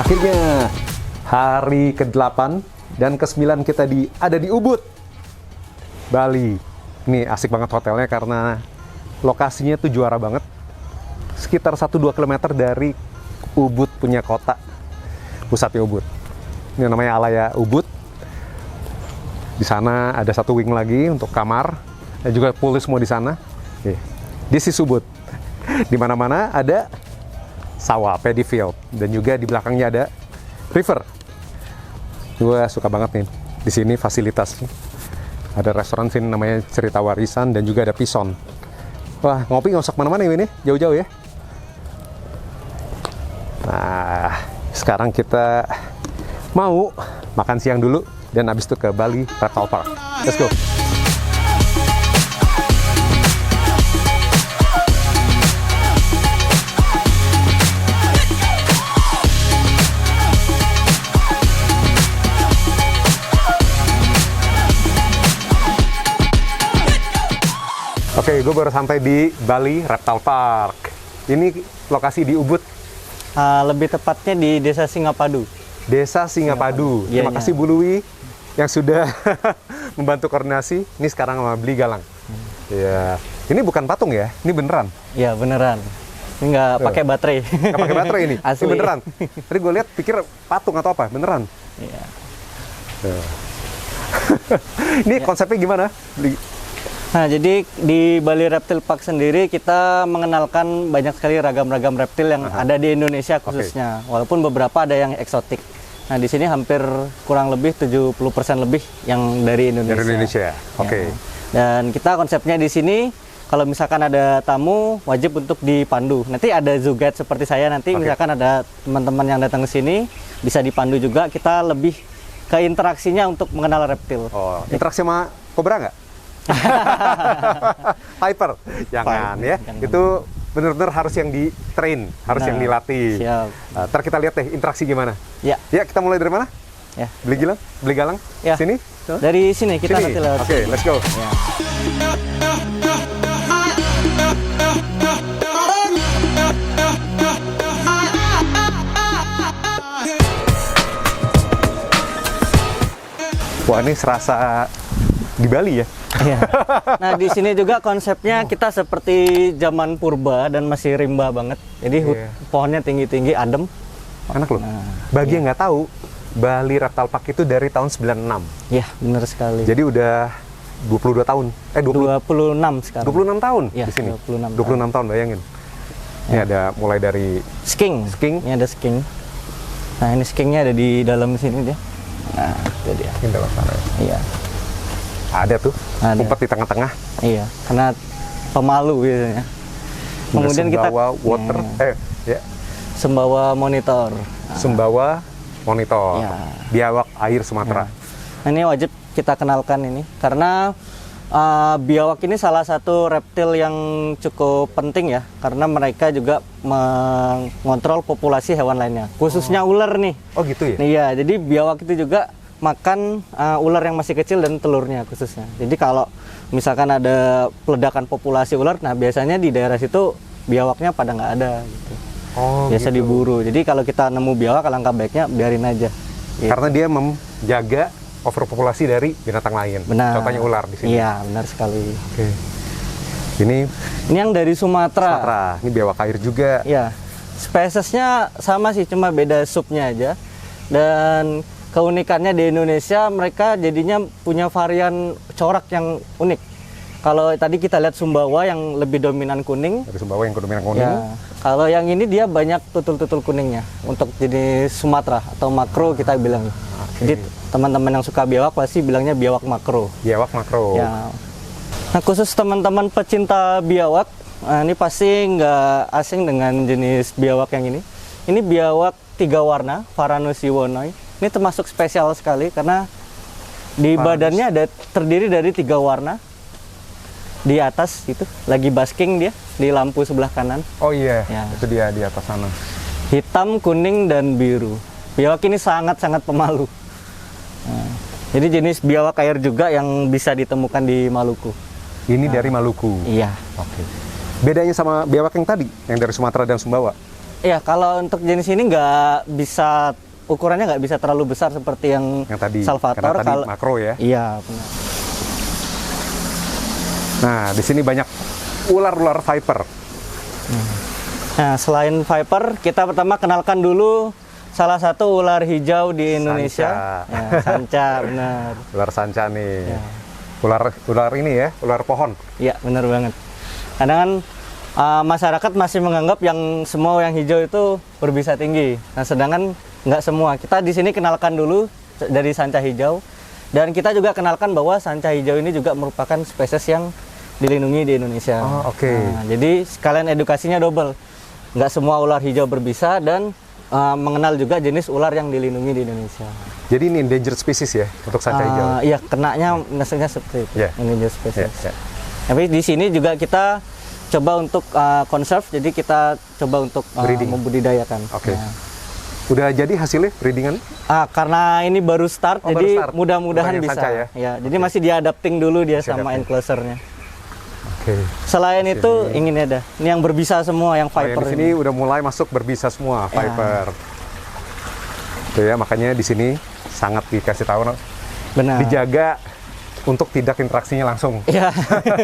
Akhirnya hari ke-8 dan ke-9 kita ada di Ubud, Bali. Ini asik banget hotelnya karena lokasinya tuh juara banget. Sekitar 1-2 km dari Ubud punya kota, pusatnya Ubud. Ini namanya Alaya Ubud. Di sana ada satu wing lagi untuk kamar, dan juga pool semua di sana. This is Ubud. Di mana-mana ada sawah, paddy field, dan juga di belakangnya ada river. Gue suka banget nih di sini fasilitasnya. Ada restoran sini namanya Cerita Warisan dan juga ada Pison. Wah, ngopi nggak usah kemana-mana ini, jauh-jauh ya. Nah, sekarang kita mau makan siang dulu dan habis itu ke Bali Reptile Park. Let's go. Oke, gue baru sampai di Bali Reptile Park. Ini lokasi di Ubud. Lebih tepatnya di Desa Singapadu. Desa Singapadu. Terima kasih Bu Lui yang sudah membantu koordinasi. Ini sekarang sama beli galang. Iya. Ini bukan patung ya? Ini beneran? Iya, beneran. Ini nggak pakai baterai. Nggak pakai baterai ini? Asli. Ini beneran? Tadi gue lihat pikir patung atau apa? Beneran? Iya. Ini konsepnya gimana? Nah, jadi di Bali Reptile Park sendiri kita mengenalkan banyak sekali ragam-ragam reptil yang ada di Indonesia khususnya. Walaupun beberapa ada yang eksotik. Nah, di sini hampir kurang lebih 70% lebih yang dari Indonesia. Dari Indonesia, oke. Ya. Dan kita konsepnya di sini, kalau misalkan ada tamu, wajib untuk dipandu. Nanti ada zoo guide seperti saya nanti, misalkan ada teman-teman yang datang ke sini, bisa dipandu juga. Kita lebih ke interaksinya untuk mengenal reptil. Oh, interaksi sama kobra nggak? Hyper, jangan ya. Jangan. Itu benar-benar harus yang di-train, harus yang dilatih. Siap. Ntar kita lihat deh interaksi gimana. Ya. Ya, kita mulai dari mana? Ya. Beli galang? Ya. Sini? Dari sini kita Sini? nanti lewat. Oke, let's go. Ya. Wah, ini serasa di Bali ya? Iya. Nah, di sini juga konsepnya kita seperti zaman purba dan masih rimba banget. Jadi pohonnya tinggi-tinggi, adem. Enak loh. Bagi yang nggak tahu, Bali Reptile Park itu dari tahun 96. Iya, benar sekali. Jadi udah 22 tahun. 26 sekarang. 26 tahun Ya, di sini. 26 tahun, bayangin. Ini ada mulai dari Sking. Ini ada sking. Nah, ini skingnya ada di dalam sini dia. Nah, itu dia. Ini dalam sana. Iya. Ada tuh, Ada. umpet di tengah-tengah. Iya, karena pemalu biasanya. Kemudian kita Sumbawa water, Sumbawa monitor. Sumbawa monitor, Ya. biawak air Sumatera. Nah, ini wajib kita kenalkan ini karena biawak ini salah satu reptil yang cukup penting ya, karena mereka juga mengontrol populasi hewan lainnya, khususnya ular nih. Oh gitu ya? Iya, jadi biawak itu juga makan ular yang masih kecil dan telurnya khususnya. Jadi kalau misalkan ada peledakan populasi ular, nah biasanya di daerah situ biawaknya pada nggak ada gitu. Oh, Biasa gitu. diburu. Jadi kalau kita nemu biawak, alangkah baiknya biarin aja. Gitu. Karena dia menjaga overpopulasi dari binatang lain. Benar. Contohnya ular di sini. Iya, benar sekali. Oke. Ini Ini yang dari Sumatera. Sumatera. Ini biawak air juga. Iya. Spesiesnya sama sih, cuma beda subnya aja. Dan keunikannya di Indonesia, mereka jadinya punya varian corak yang unik. Kalau tadi kita lihat Sumbawa yang lebih dominan kuning. Dari Sumbawa yang dominan kuning. Ya. Kalau yang ini dia banyak tutul-tutul kuningnya untuk jenis Sumatera atau makro kita bilang. Jadi teman-teman yang suka biawak pasti bilangnya biawak makro. Biawak makro. Ya. Nah, khusus teman-teman pecinta biawak, ini pasti nggak asing dengan jenis biawak yang ini. Ini biawak 3 warna, Varanus yuwonoi. Ini termasuk spesial sekali karena di badannya ada terdiri dari 3 warna. Di atas itu lagi basking dia di lampu sebelah kanan. Oh iya, Ya. itu dia di atas sana. Hitam, kuning, dan biru. Biawak ini sangat-sangat pemalu. Nah, jadi jenis biawak air juga yang bisa ditemukan di Maluku. Ini dari Maluku. Iya. Oke. Bedanya sama biawak yang tadi, yang dari Sumatera dan Sumbawa? Iya, kalau untuk jenis ini nggak bisa, ukurannya nggak bisa terlalu besar seperti yang tadi, Salvator. karena tadi makro ya. Iya, benar. Nah, di sini banyak ular-ular viper. Nah, selain viper, kita pertama kenalkan dulu salah satu ular hijau di Indonesia. Sanca. Ya, sanca, benar. Ular sanca nih. Ya. Ular ini ya, ular pohon. Iya, benar banget. Kadang kan masyarakat masih menganggap yang semua yang hijau itu berbisa tinggi. Nah, sedangkan nggak semua. Kita di sini kenalkan dulu dari sanca hijau, dan kita juga kenalkan bahwa sanca hijau ini juga merupakan spesies yang dilindungi di Indonesia. Oh, oke. Nah, jadi sekalian edukasinya double. Nggak semua ular hijau berbisa, dan mengenal juga jenis ular yang dilindungi di Indonesia. Jadi ini endangered species ya untuk sanca hijau. Iya, kenanya maksudnya seperti itu. Yeah. Endangered species. Yeah. Tapi di sini juga kita coba untuk conserve, jadi kita coba untuk Breeding. membudidayakan. Oke. Nah, Udah jadi hasilnya breedingan? karena ini baru start, Oh, jadi baru start. mudah-mudahan Bukan yang bisa. sanca ya? Jadi masih di-adapting dulu dia Masih sama adapting. enclosernya. Oke. Selain itu, ini ada. Ini yang berbisa semua, yang Oh, yang viper di sini udah mulai masuk berbisa semua, Ya. viper. Tuh ya, makanya di sini sangat dikasih tahu, Benar. dijaga untuk tidak interaksinya langsung. Iya,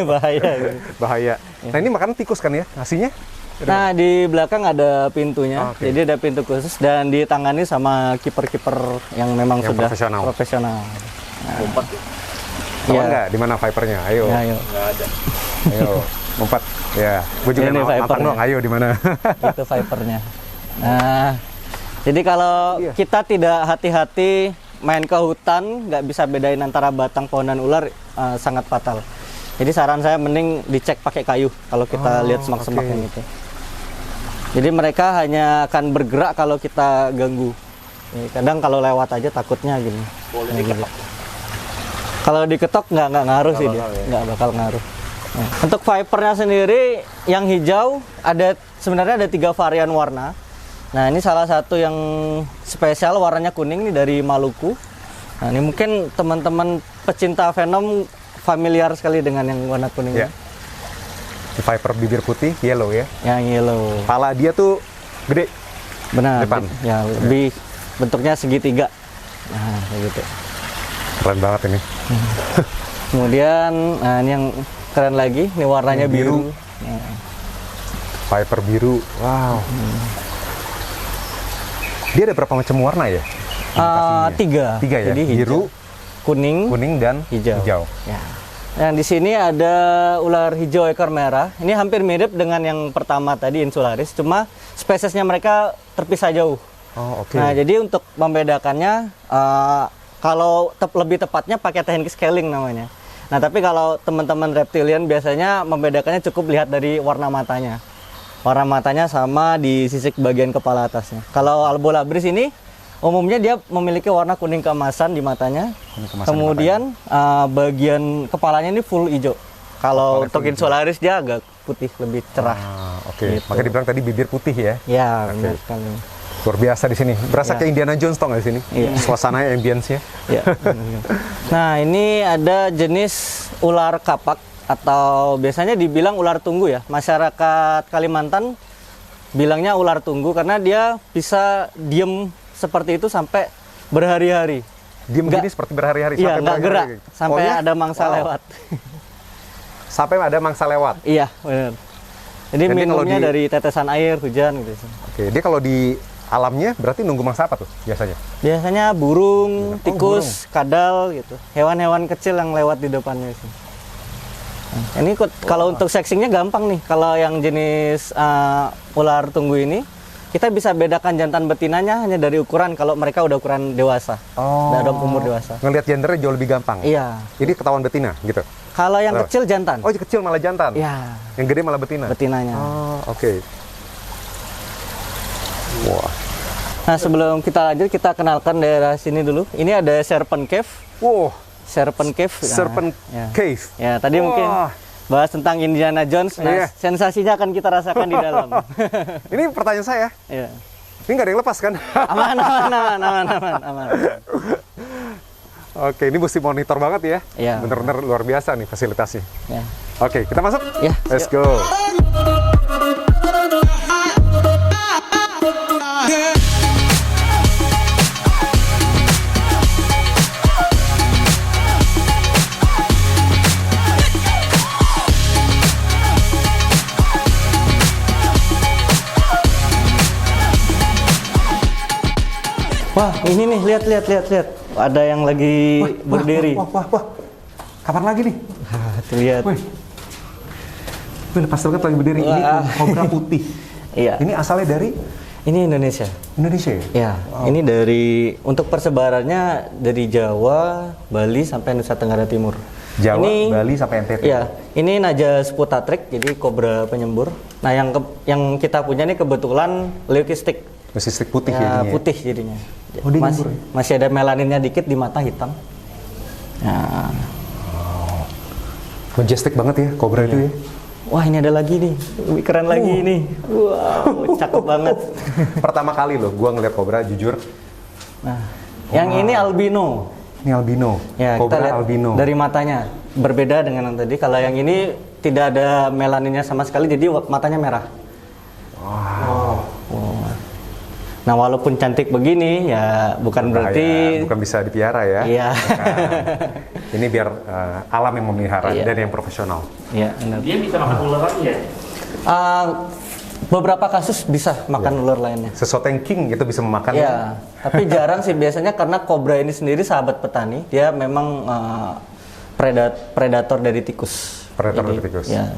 bahaya. Bahaya. Nah, ini makanan tikus kan ya? Nasinya? Nah, di belakang ada pintunya, Oh, oke. jadi ada pintu khusus dan ditangani sama kiper-kiper yang memang Yang sudah profesional. Lompat ya? Tahu Iya. nggak di mana vipernya? Ayo. Ya, ayo. Nggak ada. Ayo, lompat. Ya, gue juga Ini nantang vipernya. dong. Ayo di mana? Itu vipernya. Nah, jadi kalau Iya. kita tidak hati-hati main ke hutan, nggak bisa bedain antara batang pohon dan ular, sangat fatal. Jadi saran saya mending dicek pakai kayu kalau kita lihat semak-semak oke. yang itu. Jadi mereka hanya akan bergerak kalau kita ganggu. Kadang kalau lewat aja takutnya gini. Boleh Nah, diketok. gitu. Kalau diketok nggak ngaruh sih dia, bakal ya? nggak bakal ngaruh. Nah, untuk vipernya sendiri yang hijau sebenarnya ada 3 varian warna. Nah, ini salah satu yang spesial, warnanya kuning nih, dari Maluku. Nah, ini mungkin teman-teman pecinta venom familiar sekali dengan yang warna kuning Ya. ini. Viper bibir putih, yellow ya. Yang yellow. Pala dia tuh gede. Benar. Depan. Ya, lebih bentuknya segitiga. Nah, kayak gitu. Keren banget ini. Kemudian, nah ini yang keren lagi, ini warnanya Yang biru. biru. Nah, Viper biru. Wow. Dia ada berapa macam warna ya? Indikasinya? 3. Tiga ya? Jadi Biru, kuning, kuning, dan hijau. Ya. Yang di sini ada ular hijau ekor merah. Ini hampir mirip dengan yang pertama tadi, Insularis, cuma spesiesnya mereka terpisah jauh. Oh, oke. Nah, jadi untuk membedakannya, kalau lebih tepatnya pakai teknik scaling namanya. Nah, tapi kalau teman-teman reptilian biasanya membedakannya cukup lihat dari warna matanya. Warna matanya sama di sisik bagian kepala atasnya. Kalau Albolabris ini umumnya dia memiliki warna kuning keemasan di matanya. Kuning keemasan di Kemudian bagian kepalanya ini full hijau. Kalau Kepalanya untuk full hijau. Insularis dia agak putih, lebih cerah. Oke. Gitu. Makanya dibilang tadi bibir putih ya. Ya, benar sekali. Luar biasa di sini. Berasa Ya. kayak Indiana Jones tau nggak di sini? Iya. Suasananya, ambience-nya. Ya. Nah, ini ada jenis ular kapak atau biasanya dibilang ular tunggu ya. Masyarakat Kalimantan bilangnya ular tunggu karena dia bisa diem seperti itu sampai berhari-hari. Diem Nggak- gini seperti berhari-hari. Iya, nggak gerak berhari-hari. sampai Oh, ya? ada mangsa Wow. lewat. Sampai ada mangsa lewat. Iya, benar. Jadi Jadi kalau minumnya di- dari tetesan air, hujan gitu. Oke. Dia kalau di alamnya berarti nunggu mangsa apa tuh biasanya? Biasanya burung, Oh, tikus, kadal gitu. Hewan-hewan kecil yang lewat di depannya sih. Nah, ini kalau untuk sexingnya gampang nih. Kalau yang jenis ular tunggu ini, kita bisa bedakan jantan betinanya hanya dari ukuran kalau mereka udah ukuran dewasa. Dalam umur dewasa. Ngelihat gendernya jauh lebih gampang. Iya. Ini ketahuan betina gitu. Kalau yang Kenapa? kecil jantan. Oh, yang kecil malah jantan. Iya, Yang gede malah betina. betinanya. Oh, oke. Wah. Nah, sebelum kita lanjut, kita kenalkan daerah sini dulu. Ini ada Serpent Cave. Wow, Serpent Cave. Nah, Serpent ya. Cave. Ya, tadi Wah. mungkin bahas tentang Indiana Jones. Nah, Iya. sensasinya akan kita rasakan di dalam. Ini pertanyaan saya. Iya. Ini nggak ada yang lepas kan? Aman. Oke, ini mesti monitor banget ya. Iya. Bener-bener luar biasa nih fasilitasnya. Ya. Oke, kita masuk? Ya, Let's yuk. go. Wah, ini nih, lihat. Ada yang lagi berdiri. Wah. Kapan lagi nih? Tuh lihat. Wih, pas banget lagi berdiri. Ini kobra putih. Iya. Ini asalnya dari Ini Indonesia. Indonesia ya? Ya, ini untuk persebarannya dari Jawa, Bali sampai Nusa Tenggara Timur. Jawa, ini, Bali sampai NTT. Ya, ini Naja Sputatrix, jadi kobra penyembur. Nah, yang kita punya ini kebetulan leucistic. Leucistic putih Ya, jadinya. putih jadinya. Oh, dia nyembur ya? Masih ada melaninnya dikit di mata hitam. Nah, Majestic banget ya kobra itu ya. wah ini ada lagi nih, lebih keren lagi nih. Wow, cakep banget. Pertama kali loh gua ngeliat kobra jujur. Nah, yang ini albino. Ini albino. Ya, kita Kobra lihat albino. dari matanya. Berbeda dengan yang tadi. Kalau yang ini tidak ada melaninnya sama sekali, jadi matanya merah. Wow. Nah, walaupun cantik begini, ya bukan berarti bukan bisa dipiara ya. Iya. Bukan. Ini biar alam yang memelihara Iya. dan yang profesional. Iya, benar. Dia bisa makan ular lagi ya? Beberapa kasus bisa makan ular lainnya. Sesuatu yang king itu bisa memakan. Ya, tapi jarang sih biasanya karena kobra ini sendiri sahabat petani. Dia memang predator dari tikus. Predator dari tikus. Ya.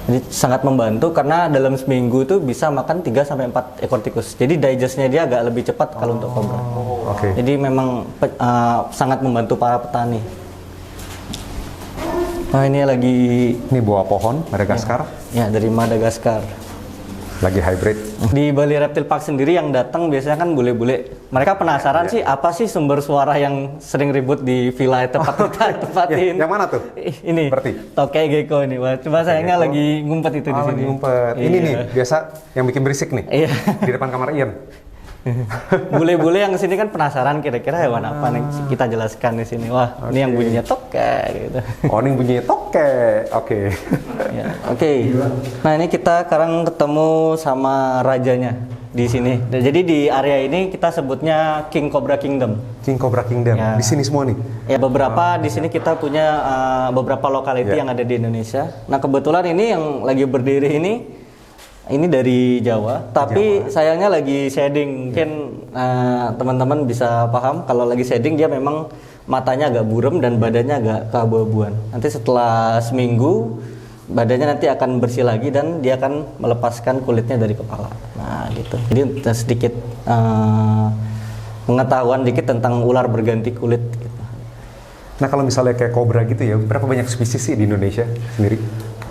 Jadi sangat membantu karena dalam seminggu itu bisa makan 3-4 ekor tikus. Jadi digestnya dia agak lebih cepat kalau untuk kobra. Oke. Jadi memang sangat membantu para petani. Nah, ini lagi Ini buah pohon Madagaskar. ya dari Madagaskar. Lagi hybrid. Di Bali Reptile Park sendiri yang datang biasanya kan bule-bule. Mereka penasaran sih apa sih sumber suara yang sering ribut di villa tempat kita tempatin. Yang mana tuh? Ini. Berarti? Tokek gecko ini. Wah, cuma sayangnya gecko. lagi ngumpet itu di sini. Lagi ngumpet. Ini Iya. nih biasa yang bikin berisik nih. Iya. Di depan kamar Ian. Bule-bule yang sini kan penasaran kira-kira hewan apa nih kita jelaskan di sini. Wah, ini yang bunyinya tokek gitu. Oh, ini bunyinya tokek. Oke. Ya, oke. Nah, ini kita sekarang ketemu sama rajanya di sini. Jadi di area ini kita sebutnya King Cobra Kingdom. King Cobra Kingdom. Ya. Di sini semua nih. Ya, beberapa di sini kita punya beberapa lokality Ya. yang ada di Indonesia. Nah, kebetulan ini yang lagi berdiri ini dari Jawa, tapi sayangnya lagi shedding. Mungkin teman-teman bisa paham kalau lagi shedding dia memang matanya agak buram dan badannya agak keabu-abuan. Nanti setelah seminggu badannya nanti akan bersih lagi dan dia akan melepaskan kulitnya dari kepala. Nah, gitu. Jadi sedikit pengetahuan dikit tentang ular berganti kulit. Gitu. Nah, kalau misalnya kayak kobra gitu ya, berapa banyak spesies sih di Indonesia sendiri?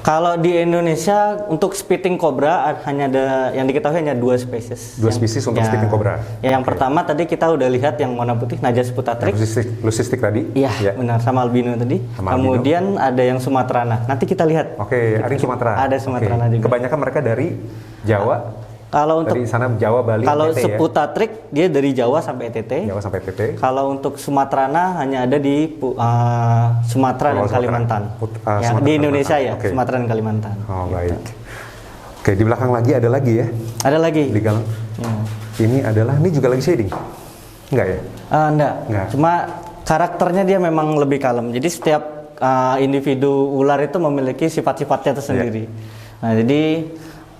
Kalau di Indonesia untuk spitting cobra hanya ada yang diketahui hanya 2 spesies. Dua spesies untuk spitting cobra. Ya, yang pertama tadi kita udah lihat yang warna putih Naja Sputatrix. Leucistic tadi? Iya, Ya. benar sama albino tadi. Sama Kemudian ada yang Sumatrana. Nanti kita lihat. Oke, ada yang Sumatera. Ada Sumatrana Oke. juga. Kebanyakan mereka dari Jawa. Kalau untuk Dari sana Jawa, Bali, kalau NTT ya. Sputatrix dia dari Jawa sampai NTT. Jawa sampai TT. Kalau untuk Sumatrana hanya ada di Sumatera dan Sumatera. Kalimantan. Ya, Sumatera di dan Indonesia Kalimantan. ya, Oke. Sumatera dan Kalimantan. Oh, baik. Oke, di belakang lagi ada lagi ya. Ada lagi. Di galang. Ya. Ini juga lagi shading. Enggak ya? Enggak. Cuma karakternya dia memang lebih kalem. Jadi setiap individu ular itu memiliki sifat-sifatnya tersendiri. Nah, jadi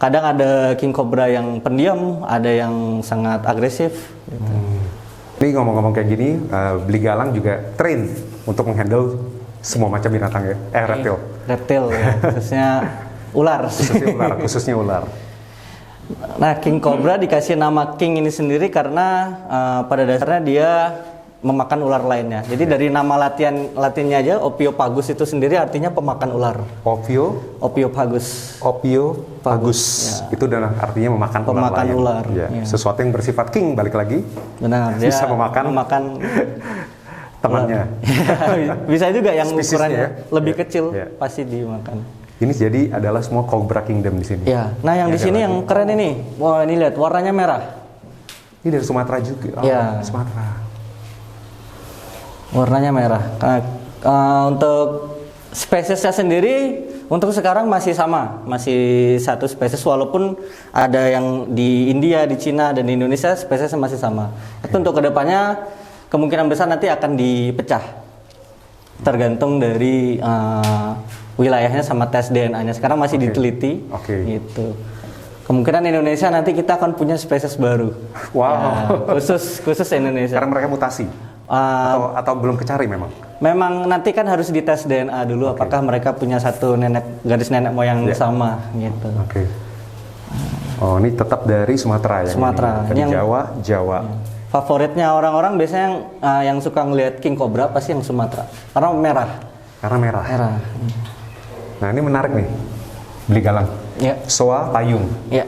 kadang ada king cobra yang pendiam, ada yang sangat agresif. Gitu. Ini ngomong-ngomong kayak gini, Beli Galang juga train untuk menghandle semua macam binatang ya. Reptil. Reptil ya, khususnya ular. Khususnya ular. Nah, king cobra dikasih nama king ini sendiri karena pada dasarnya dia memakan ular lainnya. Jadi dari nama latinnya aja Ophiopagus itu sendiri artinya pemakan ular. Ophiopagus. Ophiopagus. Ya. Itu adalah artinya memakan Pemakan ular. ular, Ya. ya. Sesuatu yang bersifat king balik lagi. Benar, dia Bisa memakan temannya. Bisa juga yang Spesiesnya ukurannya ya. lebih Ya. kecil Ya. pasti dimakan. Ini jadi adalah semua Cobra Kingdom di sini. Ya. Nah, yang di ada sini lagi. yang keren ini. Wah, ini lihat warnanya merah. Ini dari Sumatera juga. Oh, Ya. Sumatera. Warnanya merah. Untuk spesiesnya sendiri untuk sekarang masih sama, masih satu spesies walaupun ada yang di India, di Cina dan di Indonesia spesiesnya masih sama. Tapi untuk kedepannya kemungkinan besar nanti akan dipecah, tergantung dari wilayahnya sama tes DNA-nya. Sekarang masih Oke. diteliti, Oke. gitu. Kemungkinan Indonesia nanti kita akan punya spesies baru. Wow. Ya, khusus Indonesia. Karena mereka mutasi atau belum kecari memang. Memang nanti kan harus dites DNA dulu, apakah mereka punya satu garis nenek moyang sama gitu. Oke. Oh, ini tetap dari Sumatera ya? Sumatera. Dari Jawa. Ya. Favoritnya orang-orang biasanya yang suka ngelihat king cobra pasti yang Sumatera, karena merah. Karena merah. Merah. Nah, ini menarik nih. Beli galang. Ya. Soa payung. Ya.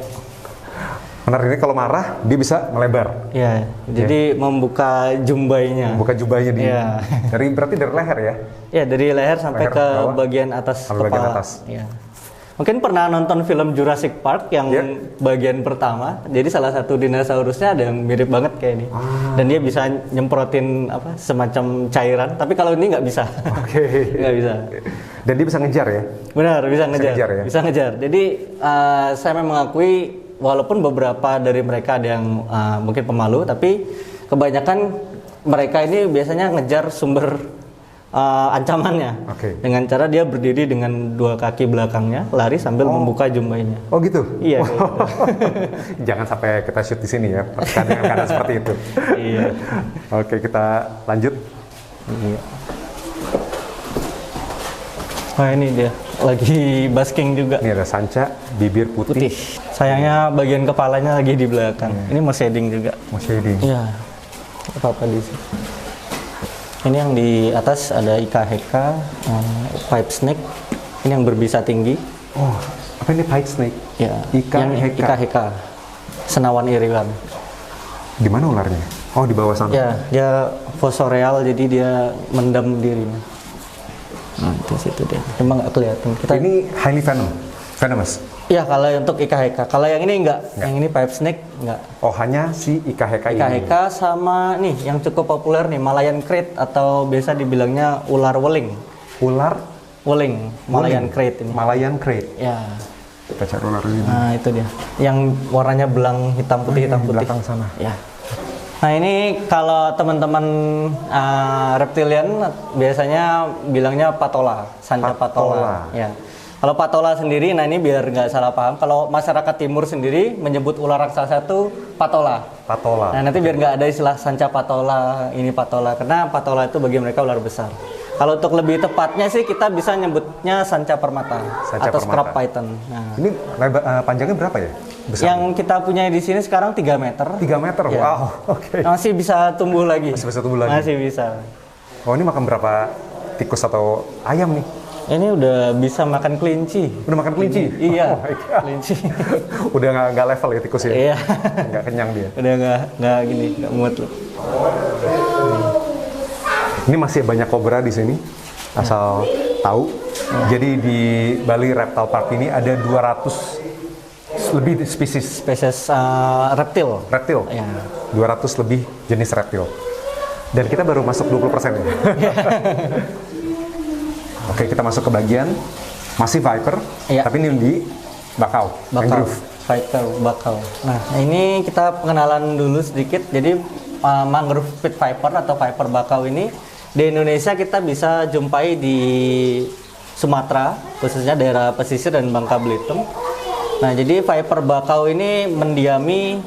Menarik ini kalau marah dia bisa melebar. Ya. Jadi membuka jumbainya. Buka jubahnya di. Ya. Berarti dari leher ya? Ya, dari leher sampai Leher ke bawah, bagian atas sampai kepala. bagian atas. Ya. Mungkin pernah nonton film Jurassic Park yang bagian pertama. Jadi salah satu dinosaurusnya ada yang mirip banget kayak ini. Dan dia bisa nyemprotin semacam cairan. Tapi kalau ini nggak bisa. Oke. Nggak bisa. Dan dia bisa ngejar ya? Benar, bisa ngejar. Ya? Bisa ngejar. Jadi saya memang mengakui walaupun beberapa dari mereka ada yang mungkin pemalu, tapi kebanyakan mereka ini biasanya ngejar sumber ancamannya. Dengan cara dia berdiri dengan dua kaki belakangnya, lari sambil membuka jumbainya. Oh gitu? Iya. Wow. Gitu. Jangan sampai kita shoot di sini ya, dengan keadaan seperti itu. Iya. Oke, kita lanjut. Iya. Wah, ini dia lagi basking juga. Ini ada sanca, bibir putih. Sayangnya bagian kepalanya lagi di belakang. Ini mau shading juga. Mau shading. Iya. Apa-apa di sini. Ini yang di atas ada IKHK, pipe snake. Ini yang berbisa tinggi. Oh, apa ini pipe snake? Ya. IKHK. IKHK. Senawan irilan. Di mana ularnya? Oh, di bawah sana. Ya, dia fosoreal, jadi dia mendam dirinya. Nah, di situ dia. Cuma nggak kelihatan. Ini highly venomous. Ya, kalau untuk IKHK. Kalau yang ini enggak. Yang ini pipe snake enggak. Oh, hanya si IKHK ini. IKHK sama nih yang cukup populer nih, Malayan Krait atau biasa dibilangnya ular weling. Ular weling, Malayan Krait ini. Malayan Krait. Ya. Kita cari ular ini. Nah, itu dia. Yang warnanya belang hitam putih hitam putih. Belakang sana. Ya. Nah, ini kalau teman-teman reptilian biasanya bilangnya patola, sanca patola. Ya. Kalau patola sendiri, nah ini biar nggak salah paham, kalau masyarakat timur sendiri menyebut ular raksasa itu patola. Patola. Nah, nanti biar nggak ada istilah sanca patola, ini patola, karena patola itu bagi mereka ular besar. Kalau untuk lebih tepatnya sih kita bisa nyebutnya sanca permata atau scrap python. Nah. Ini panjangnya berapa ya? Besar. Yang kita punya di sini sekarang 3 meter. 3 meter, ya. Wow, oke. Masih bisa tumbuh lagi. Masih bisa tumbuh lagi? Masih bisa. Oh, ini makan berapa tikus atau ayam nih? Ini udah bisa makan kelinci. Udah makan kelinci? Iya, Oh my God. kelinci. Udah nggak level ya tikus ya? Iya. Nggak kenyang dia? Udah nggak gini, nggak muat loh. Ini masih banyak kobra di sini, asal tahu. Jadi di Bali Reptile Park ini ada 200 lebih spesies reptil. Reptil? Ya. 200 lebih jenis reptil. Dan kita baru masuk 20% ya? Oke, kita masuk ke bagian masih viper, ya. Tapi ini di bakau, mangrove. Viper, bakau. Nah, ini kita pengenalan dulu sedikit. Jadi mangrove pit viper atau viper bakau ini di Indonesia kita bisa jumpai di Sumatera, khususnya daerah pesisir dan Bangka Belitung. Nah, jadi viper bakau ini mendiami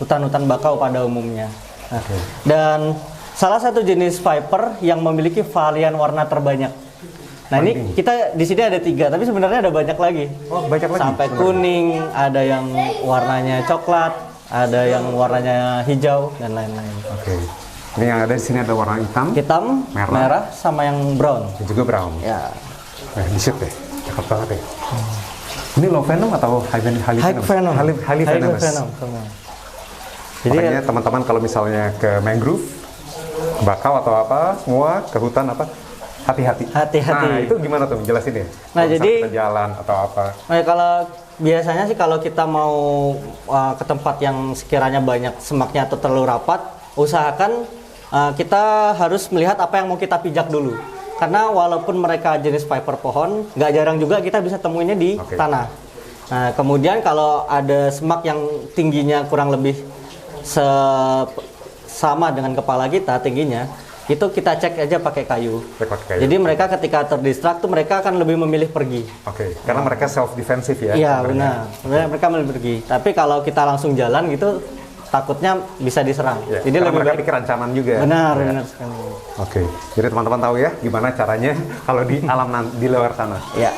hutan-hutan bakau pada umumnya. Nah, dan salah satu jenis viper yang memiliki varian warna terbanyak. Nah, ini kita di sini ada 3, tapi sebenarnya ada banyak lagi. Oh, banyak lagi. Sampai kuning, ada yang warnanya coklat, ada yang warnanya hijau dan lain-lain. Oke. Ini yang ada di sini ada warna hitam, merah, sama yang brown. dan juga brown. Ya. Di shoot deh, cakep banget ya. Ini low venom atau high venom? Highly venomous. Jadi makanya teman-teman kalau misalnya ke mangrove, bakau atau apa, semua ke hutan apa, hati-hati. Nah, itu gimana tuh? Jelasin ya. Nah, kalau jadi kita jalan atau apa. Nah, kalau biasanya sih kalau kita mau ke tempat yang sekiranya banyak semaknya atau terlalu rapat, usahakan kita harus melihat apa yang mau kita pijak dulu. Karena walaupun mereka jenis viper pohon, nggak jarang juga kita bisa temuinnya di tanah. Nah, kemudian kalau ada semak yang tingginya kurang lebih sama dengan kepala kita tingginya, itu kita cek aja pakai kayu. Pakai kayu. Jadi mereka ketika terdistrak tuh mereka akan lebih memilih pergi. Oke, karena mereka self defensive ya. Iya sebenarnya. benar, mereka memilih pergi. Tapi kalau kita langsung jalan gitu, takutnya bisa diserang. Ya, Jadi karena lebih mereka baik. pikir ancaman juga. Benar, Ya. benar sekali. Oke, jadi teman-teman tahu ya gimana caranya kalau di alam di luar sana. Ya.